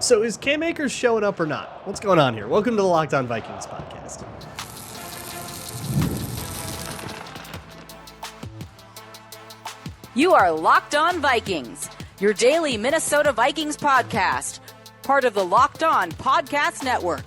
So is Cam Akers showing up or not? What's going on here? Welcome to the Locked On Vikings podcast. You are Locked On Vikings, your daily Minnesota Vikings podcast, part of the Locked On Podcast Network,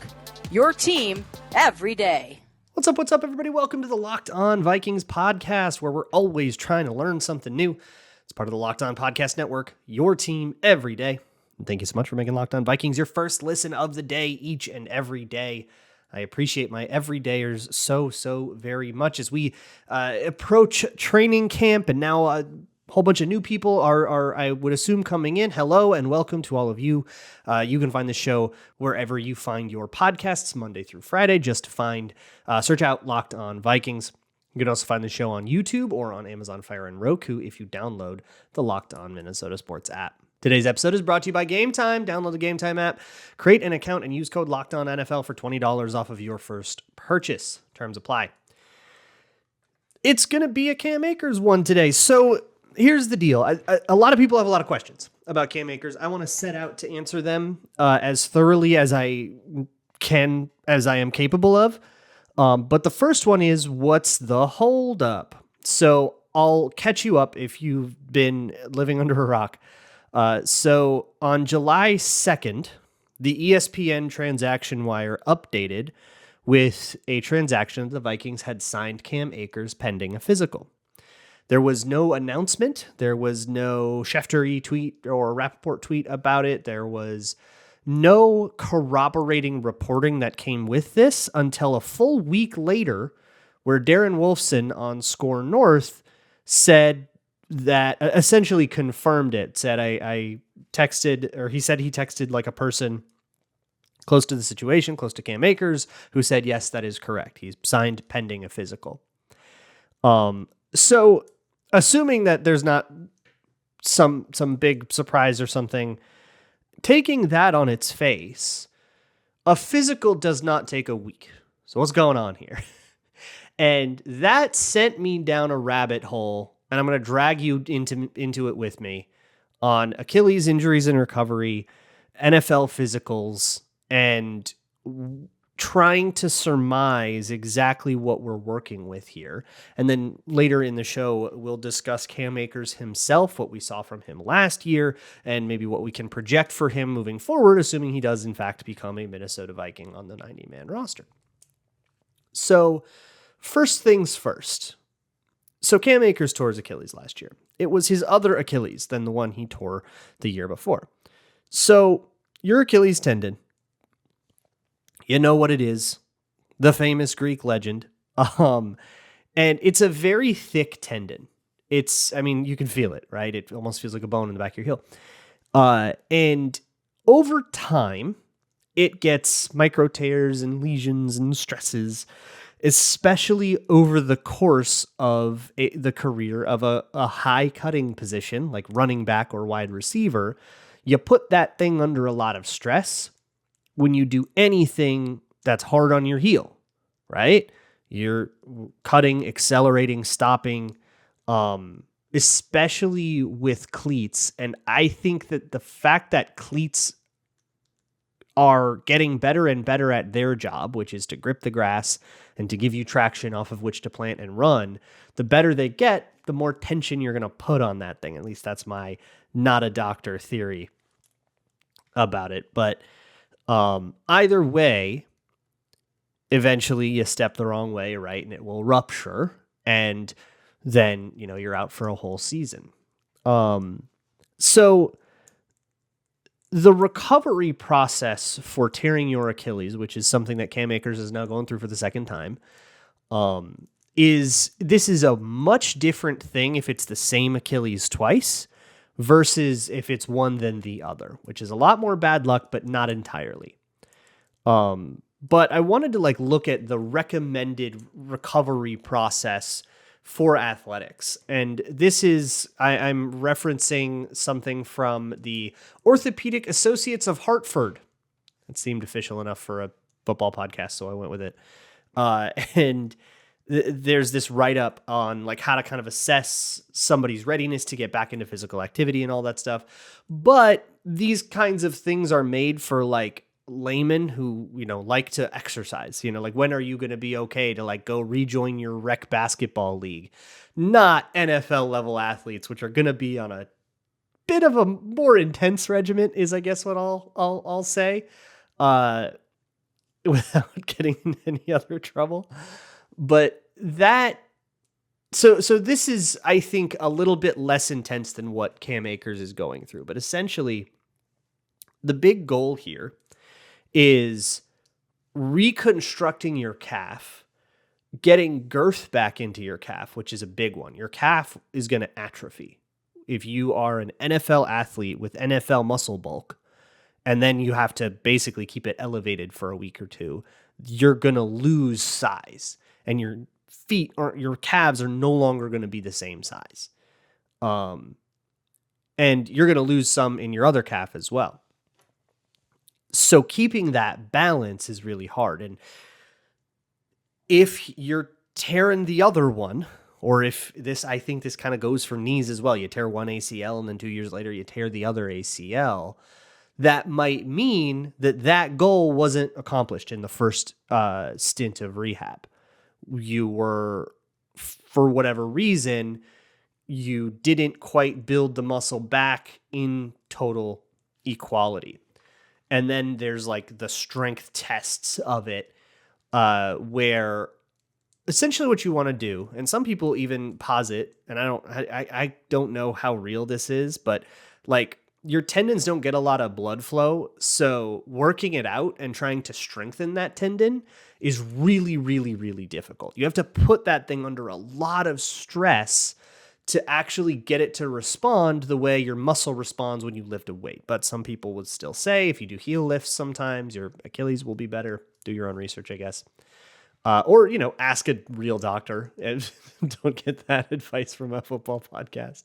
your team every day. What's up, everybody? Welcome to the Locked On Vikings podcast, where we're always trying to learn something new. It's part of the Locked On Podcast Network, your team every day. And thank you so much for making Locked On Vikings your first listen of the day each and every day. I appreciate my everydayers so very much as we approach training camp, and now a whole bunch of new people are I would assume, coming in. Hello and welcome to all of you. You can find the show wherever you find your podcasts, Monday through Friday. Just search out Locked On Vikings. You can also find the show on YouTube or on Amazon Fire and Roku if you download the Locked On Minnesota Sports app. Today's episode is brought to you by Gametime. Download the Gametime app, create an account, and use code LOCKEDONNFL for $20 off of your first purchase. Terms apply. It's going to be a Cam Akers one today. So here's the deal. A lot of people have a lot of questions about Cam Akers. I want to set out to answer them as thoroughly as I can, as I am capable of. But the first one is, what's the holdup? So I'll catch you up if you've been living under a rock. So on July 2nd, the ESPN transaction wire updated with a transaction that the Vikings had signed Cam Akers pending a physical. There was no announcement. There was no Schefter tweet or Rappaport tweet about it. There was no corroborating reporting that came with this until a full week later, where Darren Wolfson on Score North said that, essentially confirmed it, said I texted, or he said he texted like a person close to the situation, close to Cam Akers, who said, yes, that is correct. He's signed pending a physical. So assuming that there's not some big surprise or something, taking that on its face, a physical does not take a week. So what's going on here? And that sent me down a rabbit hole, and I'm going to drag you into it with me, on Achilles injuries and recovery, NFL physicals, and trying to surmise exactly what we're working with here. And then later in the show, we'll discuss Cam Akers himself, what we saw from him last year, and maybe what we can project for him moving forward, assuming he does in fact become a Minnesota Viking on the 90-man roster. So first things first. So Cam Akers tore his Achilles last year. It was his other Achilles than the one he tore the year before. So your Achilles tendon, you know what it is, the famous Greek legend. And it's a very thick tendon. You can feel it, right? It almost feels like a bone in the back of your heel. And over time, it gets micro tears and lesions and stresses, especially over the course of the career of a high cutting position like running back or wide receiver. You put that thing under a lot of stress when you do anything that's hard on your heel, right? You're cutting, accelerating, stopping, especially with cleats. And I think that the fact that cleats are getting better and better at their job, which is to grip the grass and to give you traction off of which to plant and run, the better they get, the more tension you're going to put on that thing. At least that's my not a doctor theory about it. But either way, eventually you step the wrong way, right? And it will rupture, and then, you're out for a whole season. So the recovery process for tearing your Achilles, which is something that Cam Akers is now going through for the second time, is a much different thing if it's the same Achilles twice versus if it's one then the other, which is a lot more bad luck, but not entirely. But I wanted to look at the recommended recovery process for athletics. And this is, I'm referencing something from the Orthopedic Associates of Hartford. It seemed official enough for a football podcast, so I went with it. And there's this write-up on how to kind of assess somebody's readiness to get back into physical activity and all that stuff. But these kinds of things are made for like laymen who, like to exercise, like when are you going to be okay to like go rejoin your rec basketball league? Not NFL level athletes, which are going to be on a bit of a more intense regiment is I guess what I'll say, without getting in any other trouble. But so this is, I think, a little bit less intense than what Cam Akers is going through. But essentially, the big goal here is reconstructing your calf, getting girth back into your calf, which is a big one. Your calf is going to atrophy. If you are an NFL athlete with NFL muscle bulk, and then you have to basically keep it elevated for a week or two, you're going to lose size, and your feet or your calves are no longer going to be the same size. And you're going to lose some in your other calf as well. So keeping that balance is really hard. And if you're tearing the other one, or if this, I think this kind of goes for knees as well, you tear one ACL and then 2 years later you tear the other ACL, that might mean that goal wasn't accomplished in the first stint of rehab. You were, for whatever reason, you didn't quite build the muscle back in total equality. And then there's like the strength tests of it, where essentially what you want to do, and some people even posit, and I don't know how real this is, but like your tendons don't get a lot of blood flow. So working it out and trying to strengthen that tendon is really, really, really difficult. You have to put that thing under a lot of stress to actually get it to respond the way your muscle responds when you lift a weight. But some people would still say if you do heel lifts, sometimes your Achilles will be better. Do your own research, I guess. Or, ask a real doctor and don't get that advice from a football podcast.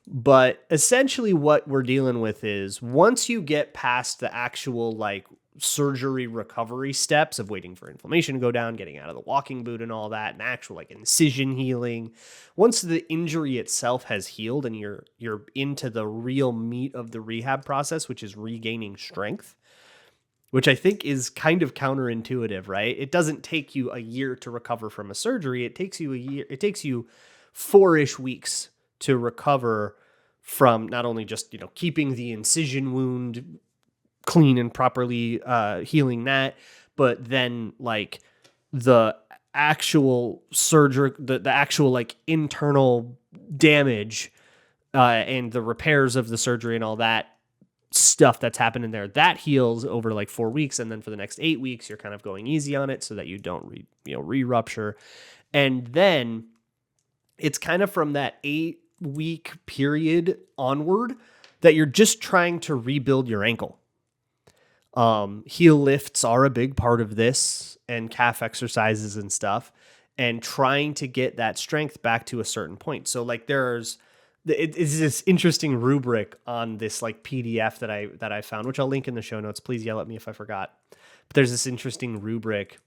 But essentially what we're dealing with is once you get past the actual like surgery recovery steps of waiting for inflammation to go down, getting out of the walking boot and all that, and actual like incision healing, once the injury itself has healed and you're into the real meat of the rehab process, which is regaining strength, which I think is kind of counterintuitive, right? It doesn't take you a year to recover from a surgery. It takes you a year. It takes you 4-ish weeks to recover from not only just, keeping the incision wound clean and properly healing that, but then like the actual surgery, the actual like internal damage and the repairs of the surgery and all that stuff that's happened in there, that heals over like 4 weeks. And then for the next 8 weeks, you're kind of going easy on it so that you don't re-rupture. And then it's kind of from that 8-week period onward that you're just trying to rebuild your ankle. Heel lifts are a big part of this, and calf exercises and stuff, and trying to get that strength back to a certain point. So like it's this interesting rubric on this like PDF that I found, which I'll link in the show notes. Please yell at me if I forgot. But there's this interesting rubric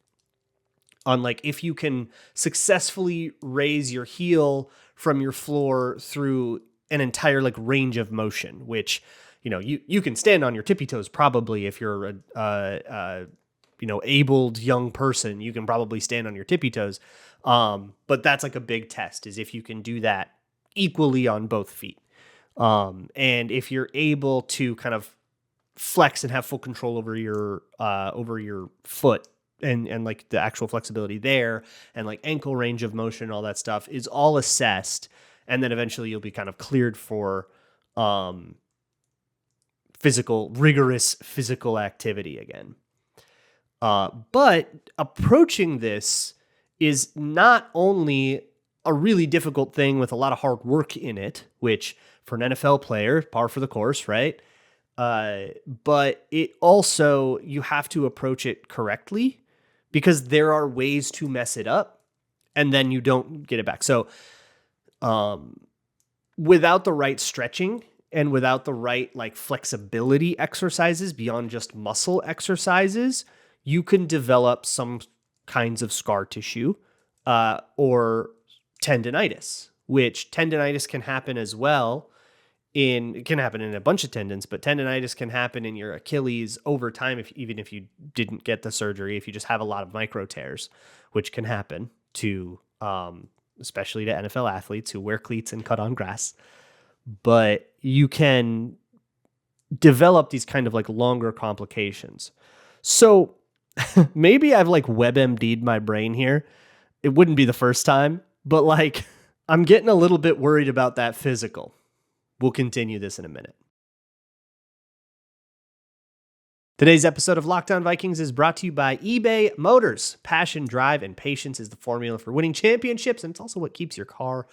on like if you can successfully raise your heel from your floor through an entire like range of motion, which you can stand on your tippy toes probably if you're a abled young person. You can probably stand on your tippy toes, but that's like a big test, is if you can do that equally on both feet. And if you're able to kind of flex and have full control over your foot and like the actual flexibility there and like ankle range of motion, all that stuff is all assessed. And then eventually you'll be kind of cleared for rigorous physical activity again. But approaching this is not only a really difficult thing with a lot of hard work in it, which for an NFL player, par for the course, right? But it also, you have to approach it correctly because there are ways to mess it up and then you don't get it back. So without the right stretching and without the right like flexibility exercises beyond just muscle exercises, you can develop some kinds of scar tissue or tendinitis, which tendinitis can happen as well it can happen in a bunch of tendons, but tendonitis can happen in your Achilles over time, even if you didn't get the surgery, if you just have a lot of micro tears, which can happen to, especially to NFL athletes who wear cleats and cut on grass. But you can develop these kind of like longer complications. So maybe I've like WebMD'd my brain here. It wouldn't be the first time, but like I'm getting a little bit worried about that physical. We'll continue this in a minute. Today's episode of Locked On Vikings is brought to you by eBay Motors. Passion, drive, and patience is the formula for winning championships, and it's also what keeps your car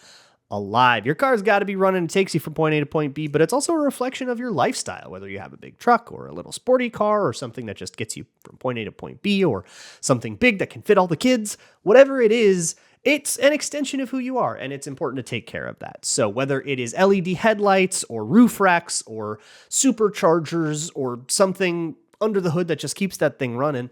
alive. Your car's got to be running. It takes you from point A to point B, but it's also a reflection of your lifestyle, whether you have a big truck or a little sporty car or something that just gets you from point A to point B or something big that can fit all the kids. Whatever it is, it's an extension of who you are, and it's important to take care of that. So whether it is LED headlights or roof racks or superchargers or something under the hood that just keeps that thing running,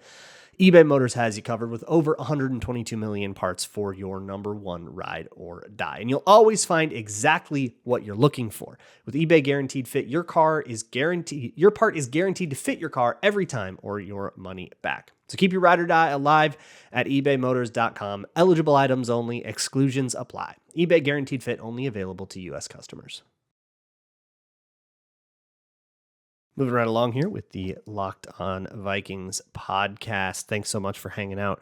eBay Motors has you covered with over 122 million parts for your number one ride or die. And you'll always find exactly what you're looking for. With eBay Guaranteed Fit, your part is guaranteed to fit your car every time or your money back. So keep your ride or die alive at ebaymotors.com. Eligible items only. Exclusions apply. eBay Guaranteed Fit only available to U.S. customers. Moving right along here with the Locked On Vikings podcast. Thanks so much for hanging out.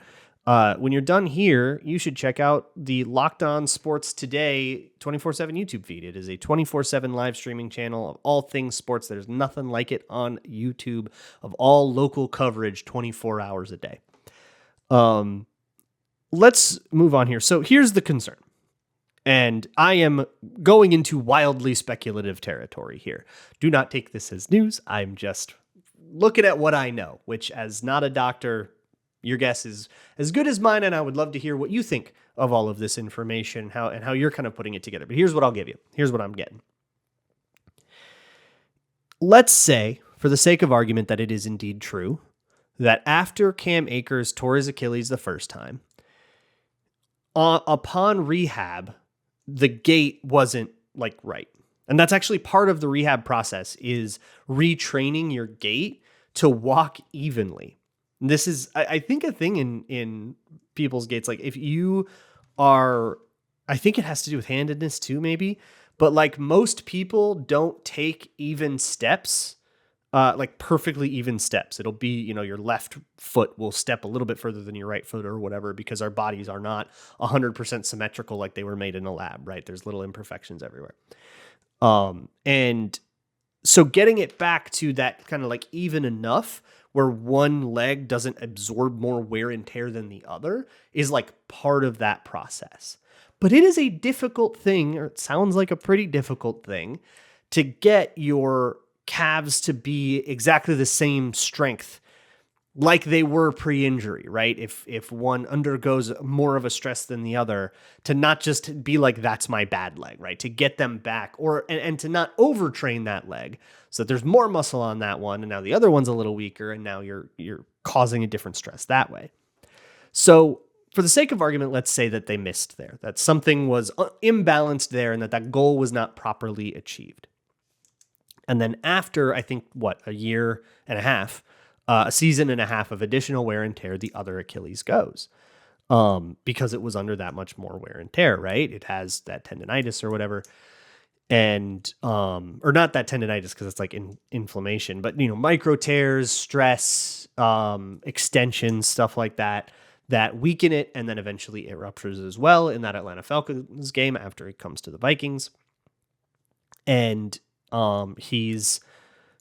When you're done here, you should check out the Locked On Sports Today 24/7 YouTube feed. It is a 24/7 live streaming channel of all things sports. There's nothing like it on YouTube, of all local coverage 24 hours a day. Let's move on here. So here's the concern. And I am going into wildly speculative territory here. Do not take this as news. I'm just looking at what I know, which, as not a doctor, your guess is as good as mine, and I would love to hear what you think of all of this information, how you're kind of putting it together. But here's what I'll give you. Here's what I'm getting. Let's say, for the sake of argument, that it is indeed true that after Cam Akers tore his Achilles the first time, upon rehab, the gait wasn't like right. And that's actually part of the rehab process, is retraining your gait to walk evenly. This is, I think, a thing in people's gaits. Like if you are, I think it has to do with handedness too, maybe, but like most people don't take even steps, like perfectly even steps. It'll be, your left foot will step a little bit further than your right foot or whatever, because our bodies are not 100% symmetrical like they were made in a lab, right? There's little imperfections everywhere. And so getting it back to that kind of like even enough where one leg doesn't absorb more wear and tear than the other is like part of that process. But it is a difficult thing, or it sounds like a pretty difficult thing, to get your calves to be exactly the same strength like they were pre-injury, right? If one undergoes more of a stress than the other, to not just be like, that's my bad leg, right? To get them back, and to not overtrain that leg so that there's more muscle on that one, and now the other one's a little weaker, and now you're causing a different stress that way. So for the sake of argument, let's say that they missed there, that something was imbalanced there, and that goal was not properly achieved. And then after, I think, a year and a half, a season and a half of additional wear and tear, the other Achilles goes, because it was under that much more wear and tear, right? It has that tendonitis or whatever, and or not that tendonitis because it's like inflammation, but micro tears, stress, extensions, stuff like that weaken it, and then eventually it ruptures as well in that Atlanta Falcons game after it comes to the Vikings, and he's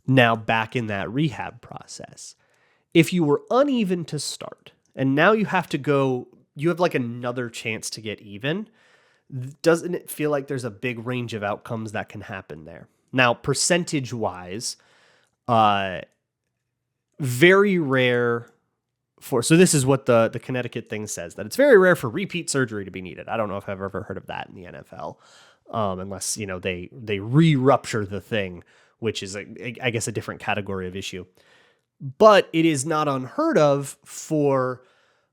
now back in that rehab process. If you were uneven to start, and now you have like another chance to get even, doesn't it feel like there's a big range of outcomes that can happen there? Now, percentage-wise, very rare so this is what the Connecticut thing says, that it's very rare for repeat surgery to be needed. I don't know if I've ever heard of that in the NFL, unless, they re-rupture the thing, which is, I guess, a different category of issue. But it is not unheard of for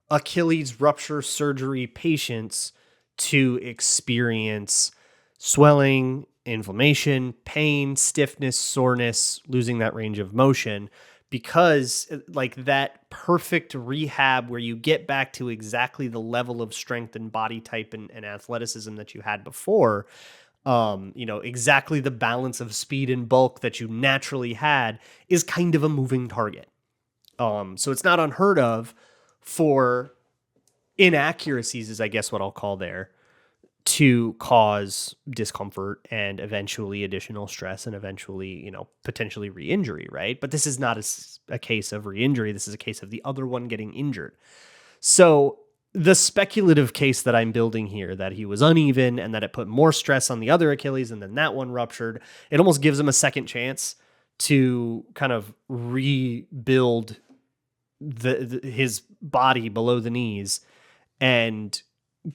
Achilles rupture surgery patients to experience swelling, inflammation, pain, stiffness, soreness, losing that range of motion, because like that perfect rehab where you get back to exactly the level of strength and body type and athleticism that you had before, exactly the balance of speed and bulk that you naturally had is kind of a moving target. So it's not unheard of for inaccuracies, is I guess what I'll call there, to cause discomfort and eventually additional stress and eventually, potentially re-injury, right? But this is not a case of re-injury. This is a case of the other one getting injured. So the speculative case that I'm building here, that he was uneven and that it put more stress on the other Achilles and then that one ruptured, it almost gives him a second chance to kind of rebuild his body below the knees and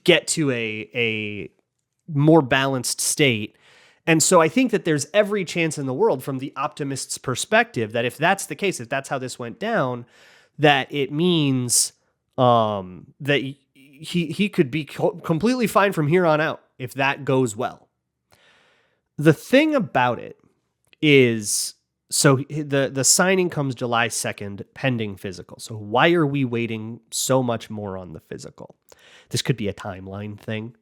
get to a more balanced state. And so I think that there's every chance in the world from the optimist's perspective that if that's the case, if that's how this went down, that it means that he could be completely fine from here on out if that goes well. The thing about it is, so the signing comes July 2nd, pending physical. So why are we waiting so much more on the physical? This could be a timeline thing.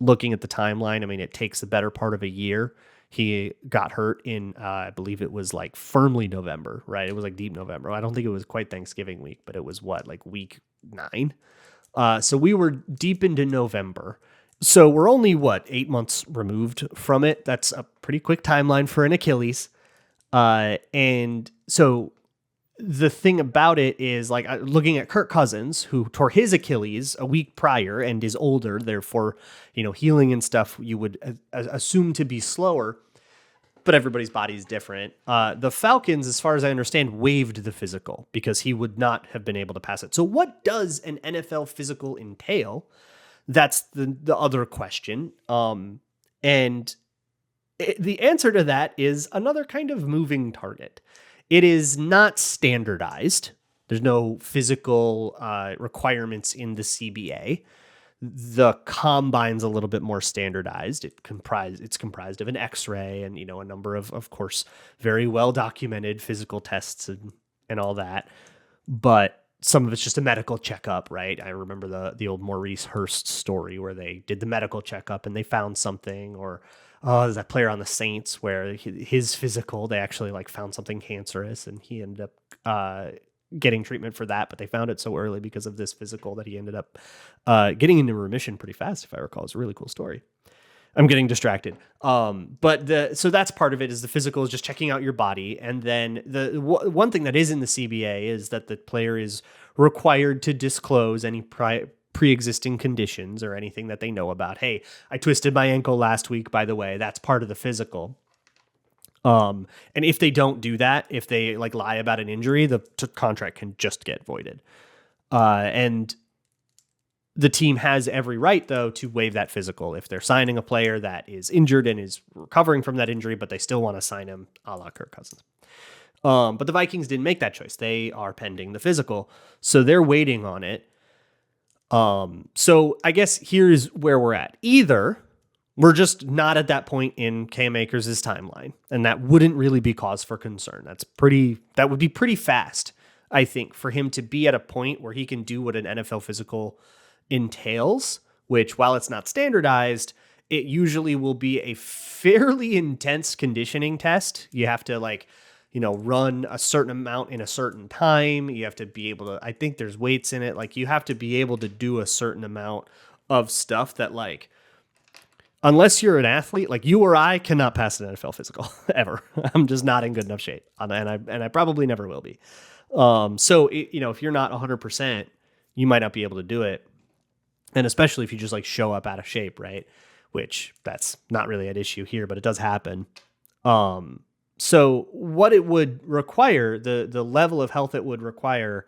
Looking at the timeline, I mean, it takes the better part of a year. He got hurt in, I believe it was like firmly November, right? It was like deep November. I don't think it was quite Thanksgiving week, but it was like week 9. So we were deep into November. So we're only 8 months removed from it. That's a pretty quick timeline for an Achilles. And so the thing about it is, like, looking at Kirk Cousins, who tore his Achilles a week prior and is older, therefore, healing and stuff you would assume to be slower, but everybody's body is different. The Falcons, as far as I understand, waived the physical because he would not have been able to pass it. So what does an NFL physical entail? That's the other question. And the answer to that is another kind of moving target. It is not standardized. There's no physical requirements in the CBA. The combine's a little bit more standardized. It's comprised of an X-ray and, a number of course, very well documented physical tests and all that. But some of it's just a medical checkup, right? I remember the old Maurice Hurst story where they did the medical checkup and they found something, or there's that player on the Saints where his physical, they actually found something cancerous and he ended up getting treatment for that, but they found it so early because of this physical that he ended up getting into remission pretty fast, if I recall. It's a really cool story. I'm getting distracted. So that's part of it, is the physical is just checking out your body. And then the one thing that is in the CBA is that the player is required to disclose any pre-existing conditions or anything that they know about. Hey, I twisted my ankle last week, by the way. That's part of the physical. And if they don't do that, if they lie about an injury, the contract can just get voided. And the team has every right, though, to waive that physical if they're signing a player that is injured and is recovering from that injury, but they still want to sign him a la Kirk Cousins. But the Vikings didn't make that choice. They are pending the physical, so they're waiting on it. So I guess here's where we're at. Either we're just not at that point in Cam Akers' timeline, and that wouldn't really be cause for concern. That would be pretty fast, I think, for him to be at a point where he can do what an NFL physical entails, which, while it's not standardized, it usually will be a fairly intense conditioning test. You have to run a certain amount in a certain time. You have to be able to, I think there's weights in it. You have to be able to do a certain amount of stuff that unless you're an athlete, you or I cannot pass an NFL physical ever. I'm just not in good enough shape, and I probably never will be. So if you're not 100%, you might not be able to do it. And especially if you just show up out of shape, right? Which that's not really an issue here, but it does happen. So what it would require, the level of health it would require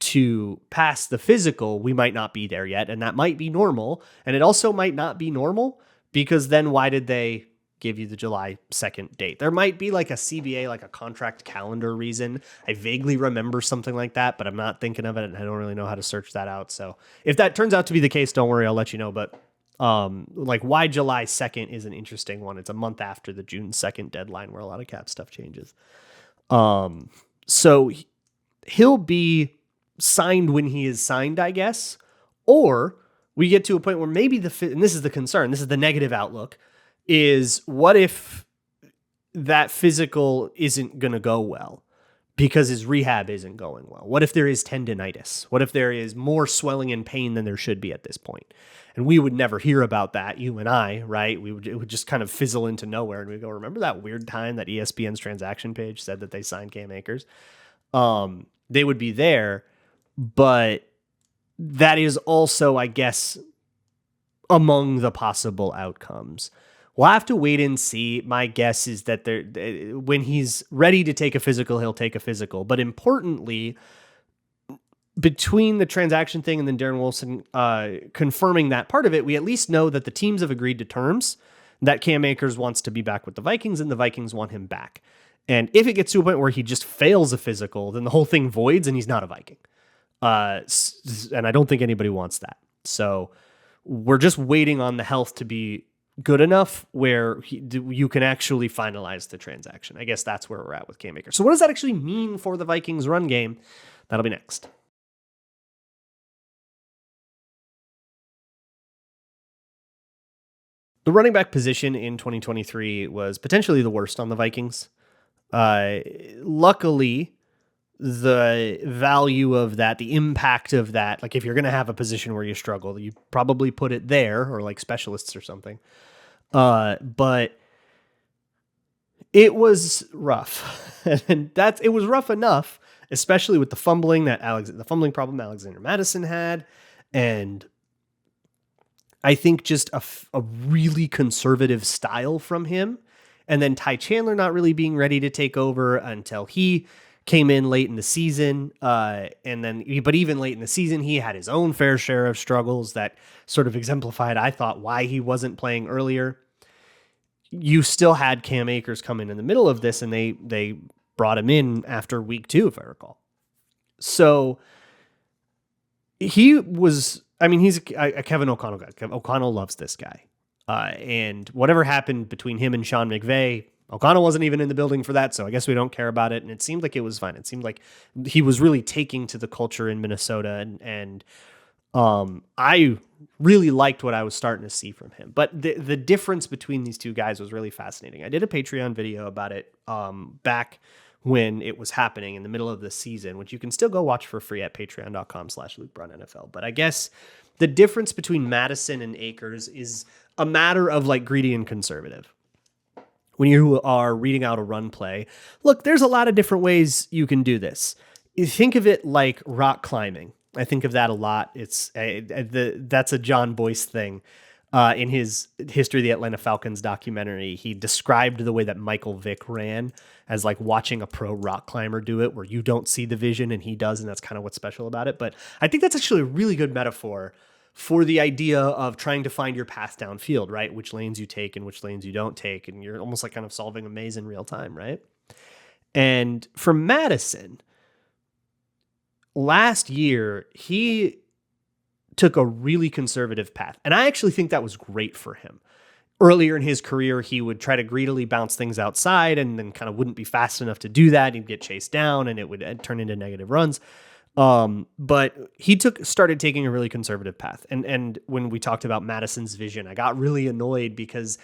to pass the physical, we might not be there yet. And that might be normal. And it also might not be normal, because then why did they give you the July 2nd date? There might be a CBA, a contract calendar reason. I vaguely remember something like that, but I'm not thinking of it, and I don't really know how to search that out. So if that turns out to be the case, don't worry, I'll let you know. But Like why July 2nd is an interesting one. It's a month after the June 2nd deadline where a lot of cap stuff changes. So he'll be signed when he is signed, I guess, or we get to a point where maybe and this is the concern, this is the negative outlook, is what if that physical isn't going to go well because his rehab isn't going well? What if there is tendinitis? What if there is more swelling and pain than there should be at this point? And we would never hear about that, you and I, right? It would just kind of fizzle into nowhere. And we go, remember that weird time that ESPN's transaction page said that they signed Cam Akers? They would be there, but that is also, I guess, among the possible outcomes. We'll have to wait and see. My guess is that when he's ready to take a physical, he'll take a physical. But importantly, between the transaction thing and then Darren Wilson confirming that part of it, we at least know that the teams have agreed to terms, that Cam Akers wants to be back with the Vikings and the Vikings want him back. And if it gets to a point where he just fails a physical, then the whole thing voids and he's not a Viking. And I don't think anybody wants that. So we're just waiting on the health to be good enough where you can actually finalize the transaction. I guess that's where we're at with Cam Akers. So what does that actually mean for the Vikings run game? That'll be next. The running back position in 2023 was potentially the worst on the Vikings. Luckily, the value of that, the impact of that, like if you're going to have a position where you struggle, you probably put it there or like specialists or something. But it was rough and it was rough enough, especially with the fumbling the fumbling problem Alexander Mattison had. And I think just a really conservative style from him. And then Ty Chandler not really being ready to take over until he came in late in the season. But even late in the season, he had his own fair share of struggles that sort of exemplified, I thought, why he wasn't playing earlier. You still had Cam Akers come in the middle of this, and they brought him in after week 2, if I recall. So he was, he's a Kevin O'Connell guy. O'Connell loves this guy. And whatever happened between him and Sean McVay, O'Connell wasn't even in the building for that, so I guess we don't care about it. And it seemed like it was fine. It seemed like he was really taking to the culture in Minnesota, and I really liked what I was starting to see from him. But the difference between these two guys was really fascinating. I did a Patreon video about it back when it was happening in the middle of the season, which you can still go watch for free at patreon.com/LukeBrunnNFL. But I guess the difference between Mattison and Akers is a matter of like greedy and conservative. When you are reading out a run play, look, there's a lot of different ways you can do this. You think of it like rock climbing. I think of that a lot. That's a John Boyce thing. In his History of the Atlanta Falcons documentary, he described the way that Michael Vick ran as like watching a pro rock climber do it, where you don't see the vision and he does, and that's kind of what's special about it. But I think that's actually a really good metaphor for the idea of trying to find your path downfield, right? Which lanes you take and which lanes you don't take. And you're almost like kind of solving a maze in real time, right? And for Mattison, last year, he took a really conservative path. And I actually think that was great for him. Earlier in his career, he would try to greedily bounce things outside and then kind of wouldn't be fast enough to do that. He'd get chased down and it would turn into negative runs. But he started taking a really conservative path. And when we talked about Madison's vision, I got really annoyed because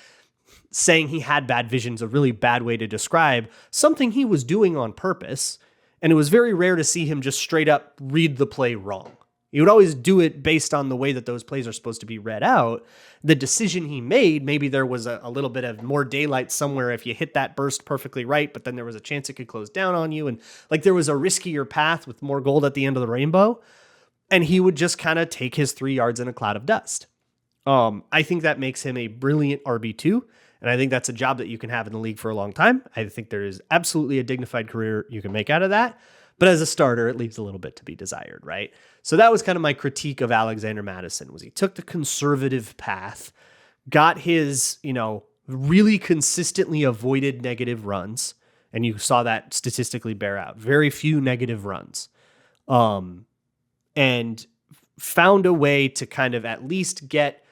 saying he had bad vision is a really bad way to describe something he was doing on purpose. And it was very rare to see him just straight up read the play wrong. He would always do it based on the way that those plays are supposed to be read out. The decision he made, maybe there was a little bit of more daylight somewhere if you hit that burst perfectly right, but then there was a chance it could close down on you. And like there was a riskier path with more gold at the end of the rainbow. And he would just kind of take his 3 yards in a cloud of dust. I think that makes him a brilliant RB2. And I think that's a job that you can have in the league for a long time. I think there is absolutely a dignified career you can make out of that. But as a starter, it leaves a little bit to be desired, right? So that was kind of my critique of Alexander Mattison, was he took the conservative path, got his, really consistently avoided negative runs. And you saw that statistically bear out. Very few negative runs. And found a way to kind of at least get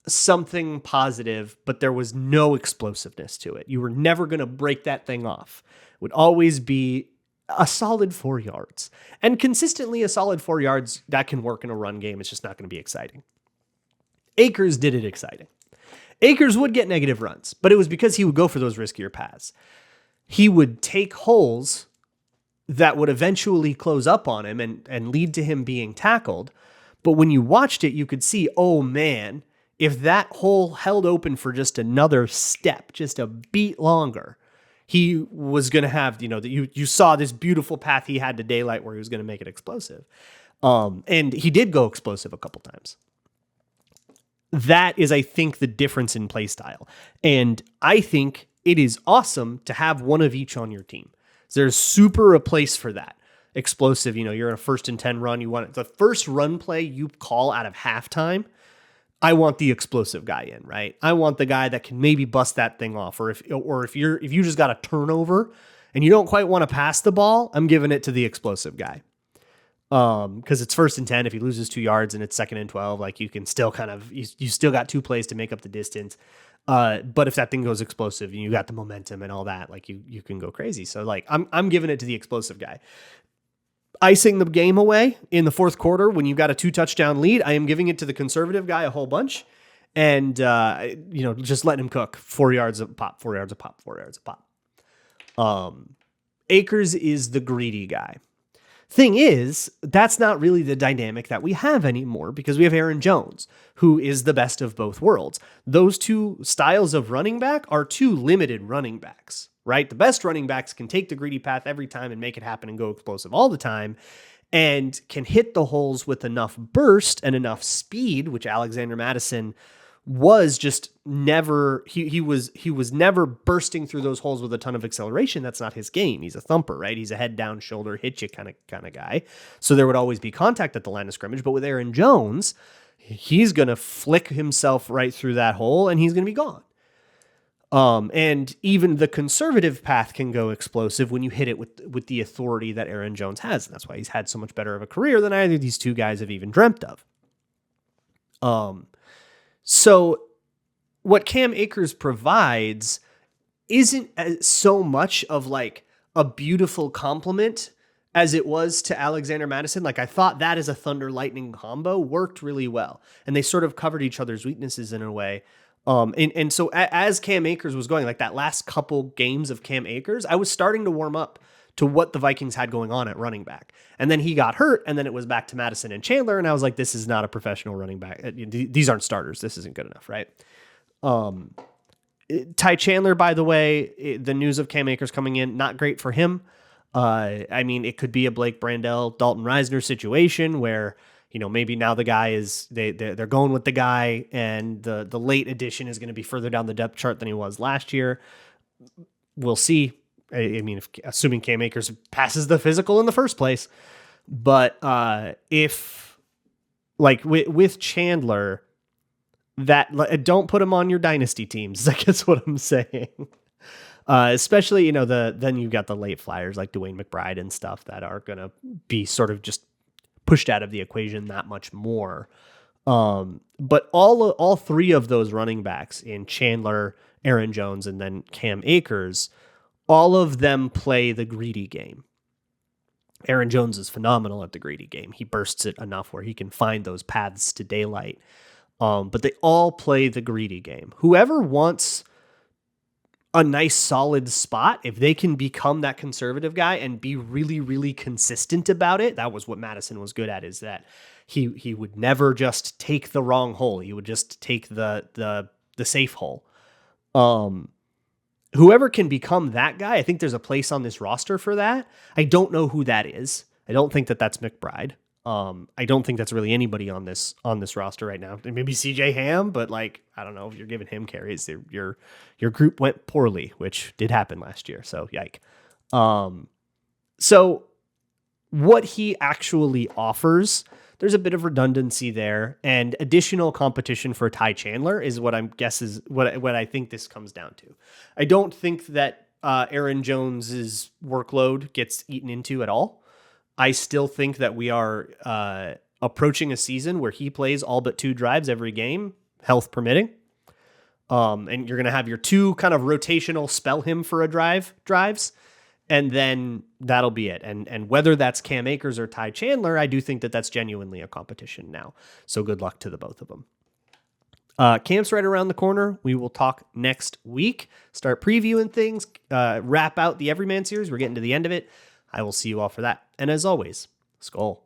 something positive, but there was no explosiveness to it. You were never going to break that thing off. It would always be a solid 4 yards. And consistently a solid 4 yards, that can work in a run game. It's just not going to be exciting. Akers did it exciting. Akers would get negative runs, but it was because he would go for those riskier paths. He would take holes that would eventually close up on him and lead to him being tackled. But when you watched it, you could see, oh man, if that hole held open for just another step, just a beat longer, he was going to have, you saw this beautiful path he had to daylight where he was going to make it explosive. And he did go explosive a couple times. That is, I think, the difference in play style. And I think it is awesome to have one of each on your team. There's super a place for that. Explosive, you're in a 1st and 10 run. You want the first run play you call out of halftime. I want the explosive guy in, right? I want the guy that can maybe bust that thing off. Or if you just got a turnover and you don't quite want to pass the ball, I'm giving it to the explosive guy. Because it's 1st and 10. If he loses 2 yards and it's 2nd and 12, like you can still you still got 2 plays to make up the distance. But if that thing goes explosive and you got the momentum and all that, like you can go crazy. So like I'm giving it to the explosive guy. Icing the game away in the 4th quarter when you've got a 2 touchdown lead, I am giving it to the conservative guy a whole bunch, and just letting him cook 4 yards a pop, 4 yards a pop, 4 yards a pop. Akers is the greedy guy. Thing is, that's not really the dynamic that we have anymore because we have Aaron Jones, who is the best of both worlds. Those 2 styles of running back are 2 limited running backs, right? The best running backs can take the greedy path every time and make it happen and go explosive all the time and can hit the holes with enough burst and enough speed, which Alexander Mattison was just never, he was never bursting through those holes with a ton of acceleration. That's not his game. He's a thumper, right? He's a head down, shoulder, hit you kind of guy. So there would always be contact at the line of scrimmage. But with Aaron Jones, he's going to flick himself right through that hole and he's going to be gone. And even the conservative path can go explosive when you hit it with the authority that Aaron Jones has. And that's why he's had so much better of a career than either of these 2 guys have even dreamt of. So what Cam Akers provides isn't so much of like a beautiful compliment as it was to Alexander Mattison. Like I thought that as a Thunder Lightning combo worked really well. And they sort of covered each other's weaknesses in a way. And so as Cam Akers was going, like that last couple games of Cam Akers, I was starting to warm up to what the Vikings had going on at running back. And then he got hurt, and then it was back to Madison and Chandler, and I was like, this is not a professional running back. These aren't starters. This isn't good enough, right? Ty Chandler, by the way, the news of Cam Akers coming in, not great for him. I mean, it could be a Blake Brandel, Dalton Reisner situation where, maybe now the guy is, they're going with the guy, and the late addition is going to be further down the depth chart than he was last year. We'll see. I mean, assuming Cam Akers passes the physical in the first place, but if like with Chandler, that don't put him on your dynasty teams. I guess what I'm saying. Especially then you've got the late flyers like Dwayne McBride and stuff that are gonna be sort of just pushed out of the equation that much more. But all 3 of those running backs in Chandler, Aaron Jones, and then Cam Akers, all of them play the greedy game. Aaron Jones is phenomenal at the greedy game. He bursts it enough where he can find those paths to daylight. But they all play the greedy game. Whoever wants a nice solid spot, if they can become that conservative guy and be really, really consistent about it, that was what Madison was good at, is that he would never just take the wrong hole. He would just take the safe hole. Whoever can become that guy, I think there's a place on this roster for that. I don't know who that is. I don't think that's McBride. I don't think that's really anybody on this roster right now. Maybe CJ Ham, but like, I don't know if you're giving him carries. Your group went poorly, which did happen last year. So yike. So what he actually offers, there's a bit of redundancy there, and additional competition for Ty Chandler is what I'm guessing what I think this comes down to. I don't think that Aaron Jones's workload gets eaten into at all. I still think that we are approaching a season where he plays all but 2 drives every game. health permitting. And you're going to have your 2 kind of rotational spell him for a drives. And then that'll be it. And whether that's Cam Akers or Ty Chandler, I do think that that's genuinely a competition now. So good luck to the both of them. Camp's right around the corner. We will talk next week, start previewing things, wrap out the Everyman series. We're getting to the end of it. I will see you all for that. And as always, Skol.